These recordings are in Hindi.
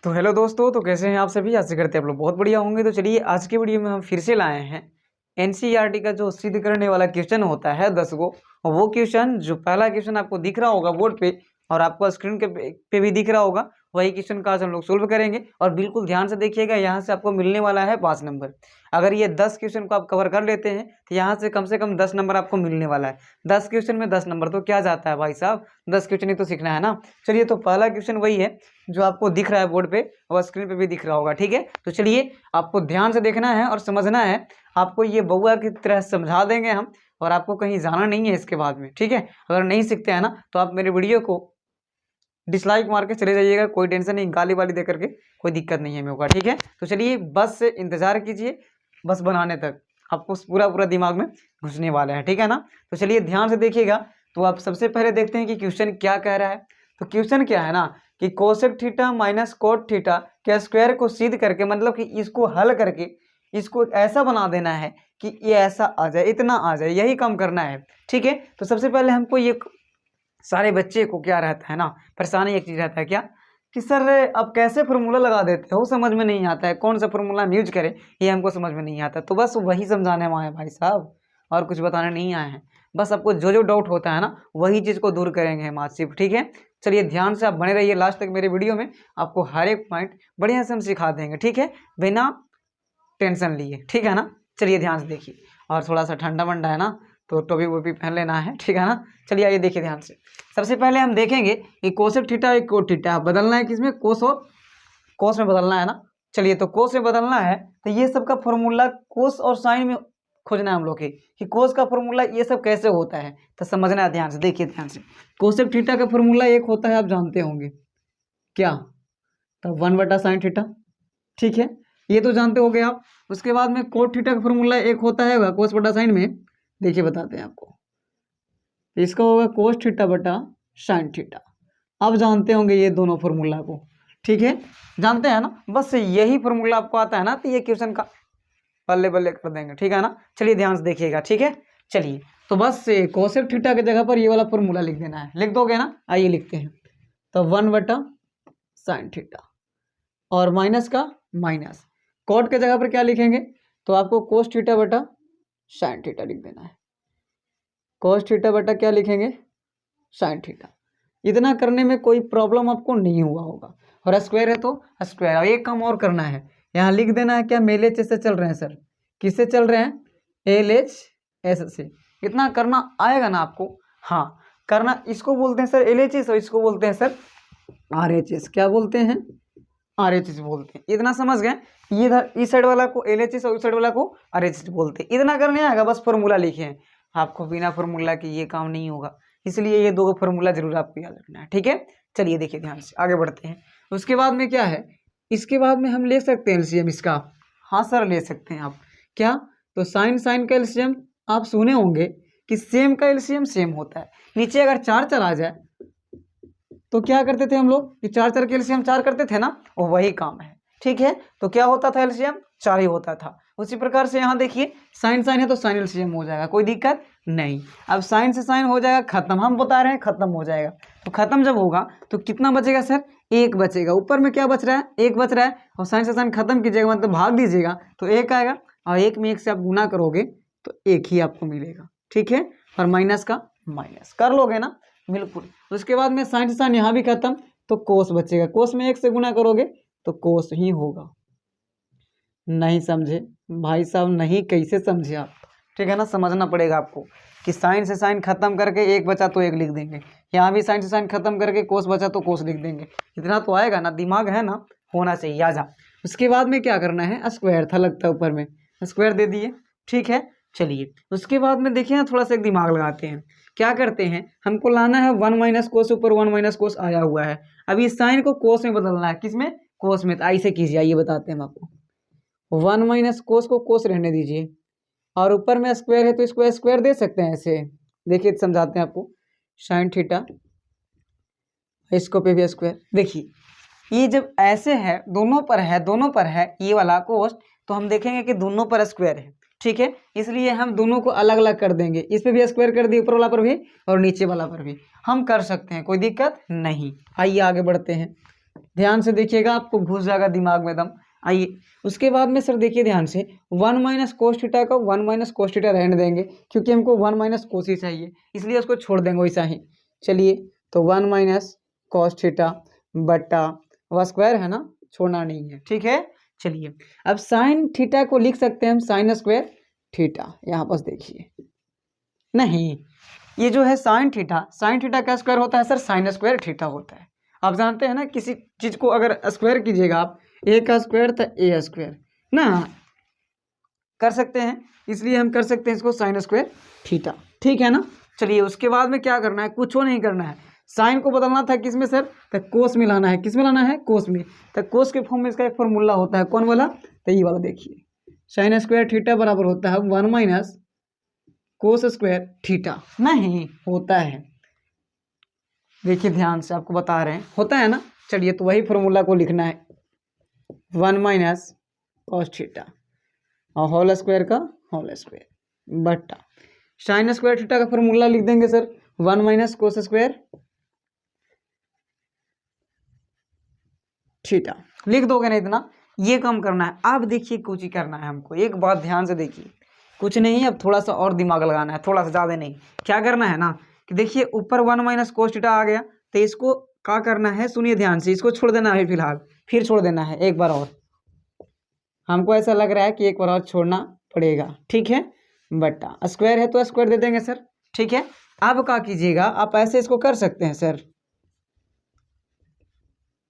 तो हेलो दोस्तों, तो कैसे हैं आप सभी। आशा करते हैं आप लोग बहुत बढ़िया होंगे। तो चलिए आज के वीडियो में हम फिर से लाए हैं एनसीईआरटी का जो सिद्ध करने वाला क्वेश्चन होता है 10 गो। और वो क्वेश्चन जो पहला क्वेश्चन आपको दिख रहा होगा बोर्ड पे और आपको स्क्रीन के पे भी दिख रहा होगा, वही क्वेश्चन का आज हम लोग सोल्व करेंगे। और बिल्कुल ध्यान से देखिएगा, यहाँ से आपको मिलने वाला है 5 नंबर। अगर ये 10 क्वेश्चन को आप कवर कर लेते हैं तो यहाँ से कम 10 नंबर आपको मिलने वाला है। 10 क्वेश्चन में 10 नंबर तो क्या जाता है भाई साहब, 10 क्वेश्चन ही तो सीखना है ना। चलिए, तो पहला क्वेश्चन वही है जो आपको दिख रहा है बोर्ड पे और स्क्रीन पे भी दिख रहा होगा। ठीक है, तो चलिए आपको ध्यान से देखना है और समझना है। आपको ये बउआ की तरह समझा देंगे हम, और आपको कहीं जाना नहीं है इसके बाद में। ठीक है, अगर नहीं सीखते हैं ना तो आप मेरे वीडियो को डिसलाइक मार के चले जाइएगा, कोई टेंशन नहीं, गाली वाली दे करके कोई दिक्कत नहीं है मेरे को। ठीक है, तो चलिए बस से इंतजार कीजिए, बस बनाने तक आपको पूरा दिमाग में घुसने वाला है। ठीक है ना, तो चलिए ध्यान से देखिएगा। तो आप सबसे पहले देखते हैं कि क्वेश्चन क्या कह रहा है। तो क्वेश्चन क्या है ना कि cosec theta minus cot theta के स्क्वायर को सिद्ध करके, मतलब कि इसको हल करके इसको ऐसा बना देना है कि ये ऐसा आ जाए, इतना आ जाए, यही काम करना है। ठीक है, तो सबसे पहले हमको ये सारे बच्चे को क्या रहता है ना, परेशानी एक चीज़ रहता है क्या कि सर अब कैसे फार्मूला लगा देते हो, समझ में नहीं आता है, कौन सा फार्मूला हम यूज करें ये हमको समझ में नहीं आता। तो बस वही समझाने में आए हैं भाई साहब, और कुछ बताने नहीं आए हैं। बस आपको जो जो डाउट होता है ना वही चीज़ को दूर करेंगे हम आज सिर्फ। ठीक है, चलिए ध्यान से आप बने रहिए लास्ट तक मेरे वीडियो में, आपको हर एक पॉइंट बढ़िया से हम सिखा देंगे। ठीक है, बिना टेंशन लिए। ठीक है ना, चलिए ध्यान से देखिए। और थोड़ा सा ठंडा वंडा है ना, तो टोपी वोपी पहन लेना है। ठीक है ना, चलिए आइए देखिए ध्यान से। सबसे पहले हम देखेंगे कि कोसेक थीटा एक कोट थीटा बदलना है, किसमें, कोस और कोस में बदलना है ना। चलिए, तो कोस में बदलना है तो ये सब का फॉर्मूला कोस और साइन में खोजना है हम लोग कि कोस का फॉर्मूला ये सब कैसे होता है। तो समझना है ध्यान से, देखिए ध्यान से। कोसेक थीटा का फॉर्मूला एक होता है, आप जानते होंगे क्या, तो 1/sin थीटा। ठीक है, ये तो जानते हो गए आप। उसके बाद में कोट थीटा का फॉर्मूला एक होता है कोस बटा साइन में, देखिए बताते हैं आपको। इसका होगा कोस थीटा बटा साइन थीटा। आप जानते होंगे ये दोनों फॉर्मूला को। ठीक है, जानते हैं ना, बस यही फॉर्मूला आपको आता है ना तो ये क्वेश्चन का बल्ले बल्ले कर देंगे। ठीक है ना, चलिए ध्यान से देखिएगा। ठीक है, चलिए तो बस कोसेक थीटा की जगह पर ये वाला फॉर्मूला लिख देना है, लिख दोगे ना, आइए लिखते हैं। तो 1/sin थीटा और माइनस का माइनस, कॉट के जगह पर क्या लिखेंगे, तो आपको कोस थीटा बटा साइन थीटा लिख देना है। कोस थीटा बटा क्या लिखेंगे, साइन थीटा। इतना करने में कोई प्रॉब्लम आपको नहीं हुआ होगा। और स्क्वायर है तो स्क्वायर। और एक काम और करना है, यहाँ लिख देना है क्या, मेल एच से चल रहे हैं सर, किससे चल रहे हैं, एल एच एस से। इतना करना आएगा ना आपको, हाँ करना। इसको बोलते हैं सर एल एच एस और इसको बोलते हैं सर आर एच एस। क्या बोलते हैं, आर एच एस बोलते हैं। इतना समझ गए, ये इधर इस साइड वाला को एल एच एस और इस साइड वाला को आर एच एस बोलते हैं। इतना करने आएगा, बस फॉर्मूला लिखे हैं। आपको बिना फॉर्मूला के ये काम नहीं होगा, इसलिए ये दो फॉर्मूला जरूर आपको याद रखना है। ठीक है, चलिए देखिए ध्यान से, आगे बढ़ते हैं। उसके बाद में क्या है, इसके बाद में हम ले सकते हैं एलसीएम इसका। हाँ सर, ले सकते हैं आप। क्या, तो साइन साइन का एलसीएम आप सुने होंगे कि सेम का एलसीएम सेम होता है। नीचे अगर 4 चला जाए तो क्या करते थे हम लोग कि 4 के एलसीएम 4 करते थे ना, वो वही काम है। ठीक है, तो क्या होता था, एलसीएम 4 ही होता था। उसी प्रकार से यहाँ देखिए साइन साइन है तो साइन एलसीएम हो जाएगा, कोई दिक्कत नहीं। अब साइन से साइन हो जाएगा खत्म, हम बता रहे हैं खत्म हो जाएगा। तो खत्म जब होगा तो कितना बचेगा सर, 1 बचेगा। ऊपर में क्या बच रहा है, 1 बच रहा है। और साइन से साइन खत्म कीजिएगा, मतलब भाग दीजिएगा तो 1 आएगा। और 1 में 1 से आप गुना करोगे तो 1 ही आपको मिलेगा। ठीक है, और माइनस का माइनस कर लोगे ना, बिल्कुल। उसके बाद में साइन से साइन यहाँ भी खत्म, तो कोस बचेगा। कोस में 1 से गुना करोगे तो कोस ही होगा। नहीं समझे भाई साहब, नहीं, कैसे समझे आप। ठीक है ना, समझना पड़ेगा आपको कि साइन से साइन खत्म करके 1 बचा तो 1 लिख देंगे। यहाँ भी साइन से साइन खत्म करके कोस बचा तो कोस लिख देंगे। इतना तो आएगा ना, दिमाग है ना, होना चाहिए, आ जा। उसके बाद में क्या करना है, स्क्वायर था लगता है ऊपर में, स्क्वायर दे दिए। ठीक है, चलिए उसके बाद में देखिए ना, थोड़ा सा एक दिमाग लगाते हैं। क्या करते हैं, हमको लाना है 1 माइनस कोस, ऊपर 1 माइनस कोस आया हुआ है। अब इस साइन को कोस में बदलना है, किसमें, कोस में। तो ऐसे कीजिए, आइए बताते हैं हम आपको। 1 माइनस कोस को कोस रहने दीजिए, और ऊपर में स्क्वायर है तो इसको स्क्वायर दे सकते हैं ऐसे। देखिए समझाते हैं आपको, साइन थीटा, इसको पे भी स्क्वायर। देखिए ये जब ऐसे है, दोनों पर है ये वाला कोस, तो हम देखेंगे कि दोनों पर स्क्वायर है। ठीक है, इसलिए हम दोनों को अलग अलग कर देंगे। इस पे भी स्क्वायर कर दिए, ऊपर वाला पर भी और नीचे वाला पर भी। हम कर सकते हैं, कोई दिक्कत नहीं। आइए आगे बढ़ते हैं। ध्यान से देखिएगा, आपको घुस जाएगा दिमाग में दम। आइए उसके बाद में सर देखिए ध्यान से, 1 माइनस कोस थीटा को 1 माइनस कोस थीटा रहने देंगे, क्योंकि हमको 1 माइनस कोस ही चाहिए, इसलिए उसको छोड़ देंगे वैसा ही। चलिए तो 1 माइनस कोस थीटा बट्टा वह स्क्वायर है ना, छोड़ना नहीं है, ठीक है। चलिए अब साइन थीटा को लिख सकते हैं हम साइन स्क्वायर थीटा, यहाँ पास देखिए, नहीं ये जो है साइन थीटा का स्क्वायर होता है सर साइन स्क्वायर थीटा होता है। आप जानते हैं ना, किसी चीज को अगर स्क्वायर कीजिएगा आप, ए का स्क्वायर तो ए स्क्वायर ना कर सकते हैं, इसलिए हम कर सकते हैं इसको साइन स्क्वायर थीटा, ठीक है ना। चलिए उसके बाद में क्या करना है, कुछ नहीं करना है, साइन को बदलना था किस में सर, तो कोस में लाना है, किस में लाना है, कोस में। तो कोस के फॉर्म में इसका एक फॉर्मूला होता है, कौन वाला, तो ये वाला देखिए, साइन स्क्वायर थीटा बराबर होता है 1 माइनस कोस स्क्वायर थीटा, नहीं होता है, देखिए ध्यान से आपको बता रहे हैं, होता है ना। चलिए तो वही फॉर्मूला को लिखना है, 1 माइनस कॉस थीटा और होल स्क्वायर का होल स्क्वायर बट्टा साइन स्क्वायर थीटा का फॉर्मूला लिख देंगे sir 1 minus cos square theta, लिख दोगे ना इतना, ये कम करना है। अब देखिए कुछ ही करना है हमको, एक बात ध्यान से देखिए, कुछ नहीं, अब थोड़ा सा और दिमाग लगाना है, थोड़ा सा ज़्यादा नहीं। क्या करना है ना कि देखिए ऊपर 1 माइनस कोस थीटा आ गया, तो इसको क्या करना है, सुनिए ध्यान से, इसको छोड़ देना है फिलहाल, फिर छोड़ देना है एक बार और, हमको ऐसा लग रहा है कि एक बार और छोड़ना पड़ेगा, ठीक है। बट्टा स्क्वायर है तो स्क्वायर दे देंगे सर, ठीक है। अब क्या कीजिएगा, आप ऐसे इसको कर सकते हैं सर,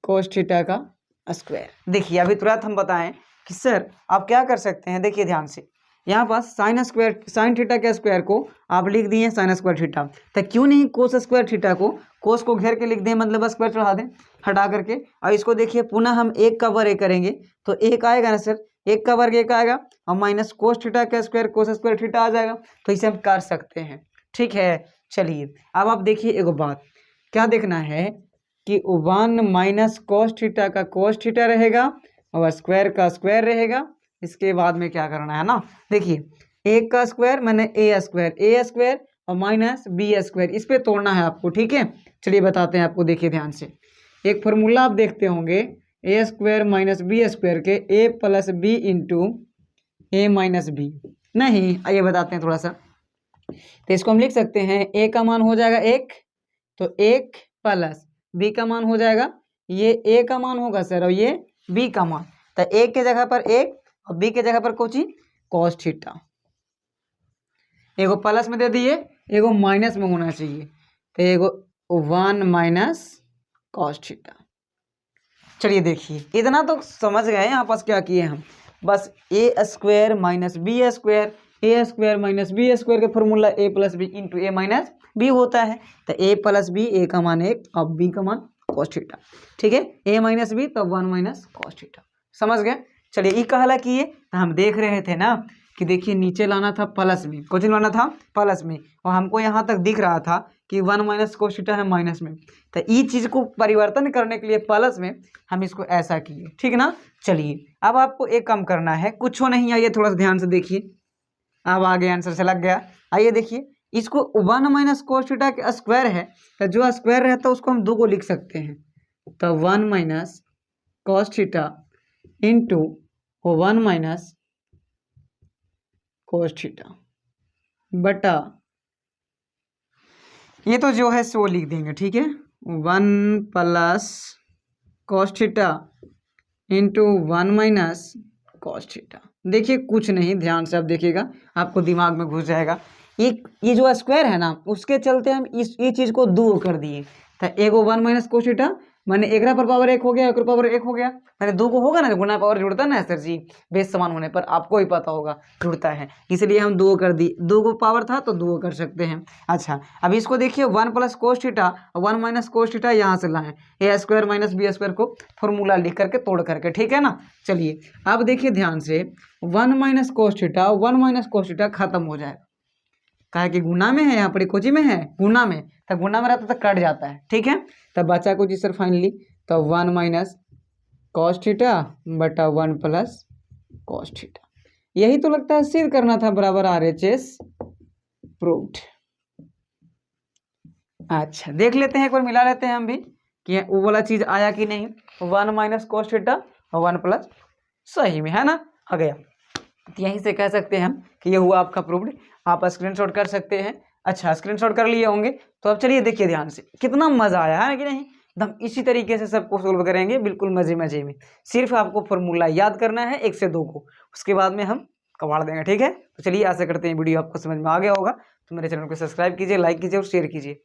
कोस थीटा का स्क्वायर। देखिए अभी तुरंत हम बताएं कि सर आप क्या कर सकते हैं, देखिए ध्यान से, यहाँ पास साइन थीटा के स्क्वायर को आप लिख दिए साइन स्क्वायर थीटा, तो क्यों नहीं कोस स्क्वायर थीटा को कोस को घेर के लिख दें, मतलब स्क्वायर चढ़ा दें हटा करके, और इसको देखिए पुनः हम एक का वर्ग एक करेंगे तो एक आएगा ना सर, एक का वर्ग एक आएगा और माइनस कोस थीटा का स्क्वायर कोस स्क्वायर थीटा आ जाएगा, तो इसे हम कर सकते हैं, ठीक है। चलिए अब आप देखिए एक बात, क्या देखना है कि 1 माइनस कोस थीटा का कोस थीटा रहेगा और स्क्वायर का स्क्वायर रहेगा। इसके बाद में क्या करना है ना, देखिए एक का स्क्वायर मैंने ए स्क्वायर और माइनस बी स्क्वायर, इस पे तोड़ना है आपको, ठीक है। चलिए बताते हैं आपको, देखिए ध्यान से, एक फॉर्मूला आप देखते होंगे, ए स्क्वायर माइनस बी स्क्वायर के ए प्लस बी इंटू ए माइनस बी, नहीं आइए बताते हैं थोड़ा सा, तो इसको हम लिख सकते हैं, ए का मान हो जाएगा एक, तो एक प्लस बी का मान हो जाएगा, ये ए का मान होगा सर और ये बी का मान, तो एक के जगह पर एक और बी के जगह पर कोची कॉस थीटा, एगो प्लस में दे दिए, एगो माइनस में होना चाहिए, तो एगो 1 माइनस कॉस थीटा। चलिए देखिए इतना तो समझ गए, यहाँ पास क्या किए हम, बस ए स्क्वायर माइनस बी स्क्वायर, ए स्क्वायर माइनस बी स्क्वायर का फॉर्मूला ए प्लस बी इंटू ए माइनस बी होता है, तो ए प्लस बी, ए का मान एक और बी का मान कॉस थीटा, ठीक है, ए माइनस बी तो 1 माइनस कॉस थीटा, समझ गए। चलिए ये कहला किए, तो हम देख रहे थे ना कि देखिए नीचे लाना था प्लस में, कुछ लाना था प्लस में, और हमको यहाँ तक दिख रहा था कि 1 माइनस कोस थीटा है माइनस में, तो ये चीज़ को परिवर्तन करने के लिए प्लस में हम इसको ऐसा किए, ठीक ना। चलिए अब आपको एक काम करना है, कुछ नहीं, आइए थोड़ा सा ध्यान से देखिए, अब आगे आंसर से लग गया। आइए देखिए इसको 1 माइनस कोस थीटा के स्क्वायर है, तो जो स्क्वायर रहता है उसको हम दो को लिख सकते हैं, तो 1 minus cos theta into 1 minus cos theta बटा, ये तो जो है सो लिख देंगे, ठीक है, 1 plus cos theta into 1 minus cos theta. देखिए कुछ नहीं, ध्यान से आप देखिएगा, आपको दिमाग में घुस जाएगा, एक ये जो स्क्वायर है ना उसके चलते हम ये चीज़ को दो कर दिए, तो एगो 1 माइनस कोस थीटा मैंने एक पर पावर एक हो गया, एक पावर एक हो गया, मैंने दो को होगा ना, गुना पावर जुड़ता ना सर जी, बेस समान होने पर आपको ही पता होगा जुड़ता है, इसलिए हम दो कर दी, दो को पावर था तो दो कर सकते हैं। अच्छा अब इसको देखिए 1 प्लस कोस थीटा और 1 माइनस कोस थीटा यहाँ से लाएं, ए स्क्वायर माइनस बी स्क्वायर को फॉर्मूला लिख करके तोड़ करके, ठीक है ना। चलिए अब देखिए ध्यान से, 1 minus cos theta 1 minus cos theta खत्म हो जाएगा, काहे कि गुना में है, यहाँ पर कोची में है गुना में, तो गुना में रहता तो कट जाता है, ठीक है। तब बचा को जी सर फाइनली, तो 1 माइनस कॉस थीटा बटा 1 प्लस कॉस थीटा, यही तो लगता है सिद्ध करना था, बराबर RHS प्रूव्ड। अच्छा देख लेते हैं, एक बार मिला लेते हैं हम भी कि वो वाला चीज़ आया कि नहीं। 1 माइनस कॉस थीटा 1 प्लस, सही में है ना, आ गया। तो यहीं से कह सकते हैं हम कि ये हुआ आपका प्रूव्ड। आप स्क्रीनशॉट कर सकते हैं। अच्छा, स्क्रीनशॉट कर लिए होंगे तो अब चलिए देखिए ध्यान से, कितना मजा आया है कि नहीं। हम इसी तरीके से सबको सोल्व करेंगे बिल्कुल मजे मजे में। सिर्फ आपको फॉर्मूला याद करना है 1 से 2 को, उसके बाद में हम कबाड़ देंगे, ठीक है। तो चलिए आशा करते हैं वीडियो आपको समझ में आ गया होगा। तो मेरे चैनल को सब्सक्राइब कीजिए, लाइक कीजिए और शेयर कीजिए।